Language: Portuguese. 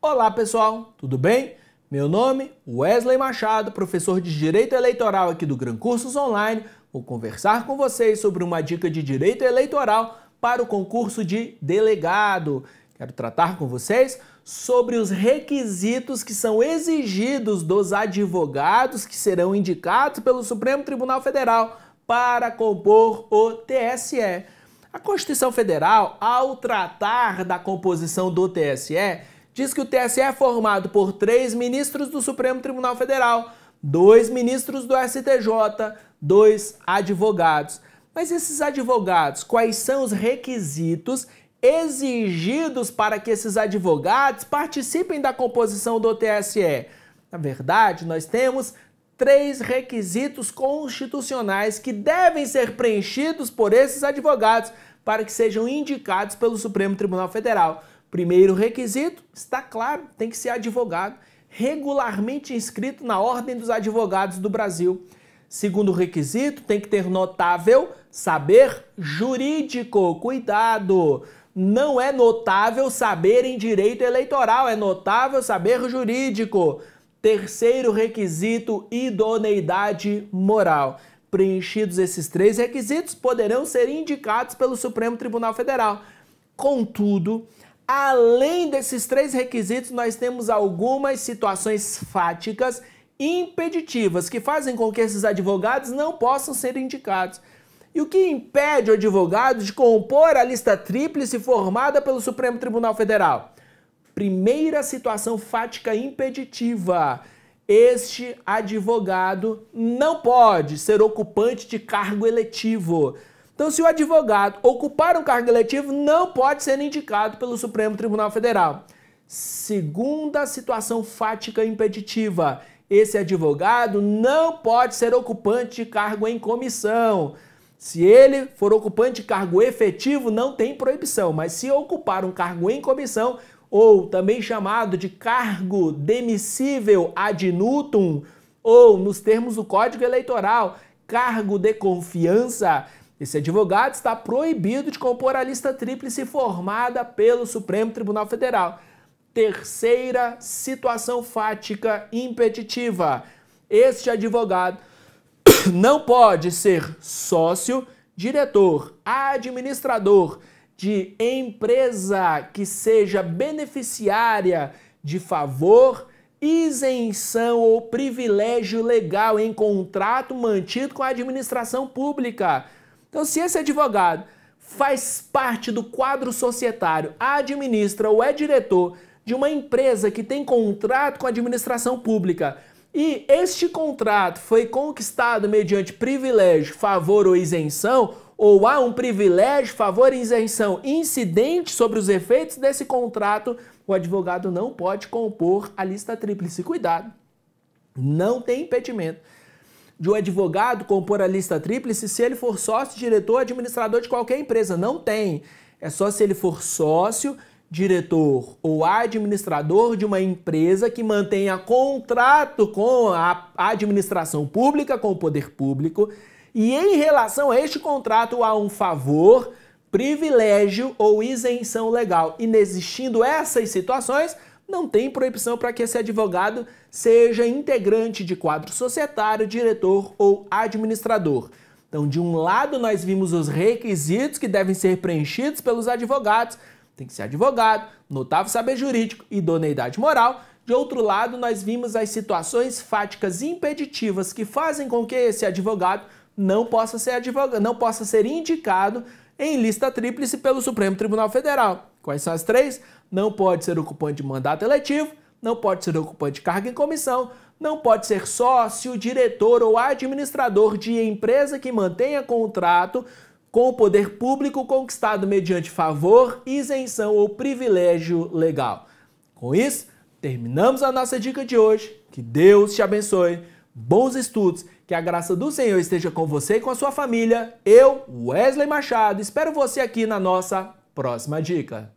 Olá pessoal, tudo bem? Meu nome é Wesley Machado, professor de Direito Eleitoral aqui do Gran Cursos Online. Vou conversar com vocês sobre uma dica de Direito Eleitoral para o concurso de delegado. Quero tratar com vocês sobre os requisitos que são exigidos dos advogados que serão indicados pelo Supremo Tribunal Federal para compor o TSE. A Constituição Federal, ao tratar da composição do TSE, diz que o TSE é formado por 3 ministros do Supremo Tribunal Federal, 2 ministros do STJ, 2 advogados. Mas esses advogados, quais são os requisitos exigidos para que esses advogados participem da composição do TSE? Na verdade, nós temos 3 requisitos constitucionais que devem ser preenchidos por esses advogados para que sejam indicados pelo Supremo Tribunal Federal. Primeiro requisito, está claro, tem que ser advogado, regularmente inscrito na Ordem dos Advogados do Brasil. Segundo requisito, tem que ter notável saber jurídico. Cuidado! Não é notável saber em direito eleitoral, é notável saber jurídico. Terceiro requisito, idoneidade moral. Preenchidos esses 3 requisitos, poderão ser indicados pelo Supremo Tribunal Federal. Contudo, além desses 3 requisitos, nós temos algumas situações fáticas impeditivas que fazem com que esses advogados não possam ser indicados. E o que impede o advogado de compor a lista tríplice formada pelo Supremo Tribunal Federal? Primeira situação fática impeditiva. Este advogado não pode ser ocupante de cargo eletivo. Então, se o advogado ocupar um cargo eletivo, não pode ser indicado pelo Supremo Tribunal Federal. Segunda situação fática impeditiva. Esse advogado não pode ser ocupante de cargo em comissão. Se ele for ocupante de cargo efetivo, não tem proibição, mas se ocupar um cargo em comissão, ou também chamado de cargo demissível ad nutum, ou, nos termos do Código Eleitoral, cargo de confiança, esse advogado está proibido de compor a lista tríplice formada pelo Supremo Tribunal Federal. Terceira situação fática impeditiva. Este advogado não pode ser sócio, diretor, administrador de empresa que seja beneficiária de favor, isenção ou privilégio legal em contrato mantido com a administração pública. Então, se esse advogado faz parte do quadro societário, administra ou é diretor de uma empresa que tem contrato com a administração pública e este contrato foi conquistado mediante privilégio, favor ou isenção, ou há um privilégio, favor e isenção incidente sobre os efeitos desse contrato, o advogado não pode compor a lista tríplice. Cuidado, não tem impedimento de um advogado compor a lista tríplice se ele for sócio, diretor, administrador de qualquer empresa. Não tem. É só se ele for sócio, diretor ou administrador de uma empresa que mantenha contrato com a administração pública, com o poder público, e em relação a este contrato há um favor, privilégio ou isenção legal. Inexistindo essas situações, não tem proibição para que esse advogado seja integrante de quadro societário, diretor ou administrador. Então, de um lado, nós vimos os requisitos que devem ser preenchidos pelos advogados. Tem que ser advogado, notável saber jurídico, idoneidade moral. De outro lado, nós vimos as situações fáticas impeditivas que fazem com que esse advogado não possa ser indicado em lista tríplice pelo Supremo Tribunal Federal. Quais são as 3? Não pode ser ocupante de mandato eletivo, não pode ser ocupante de cargo em comissão, não pode ser sócio, diretor ou administrador de empresa que mantenha contrato com o poder público conquistado mediante favor, isenção ou privilégio legal. Com isso, terminamos a nossa dica de hoje. Que Deus te abençoe, bons estudos, que a graça do Senhor esteja com você e com a sua família. Eu, Wesley Machado, espero você aqui na nossa próxima dica.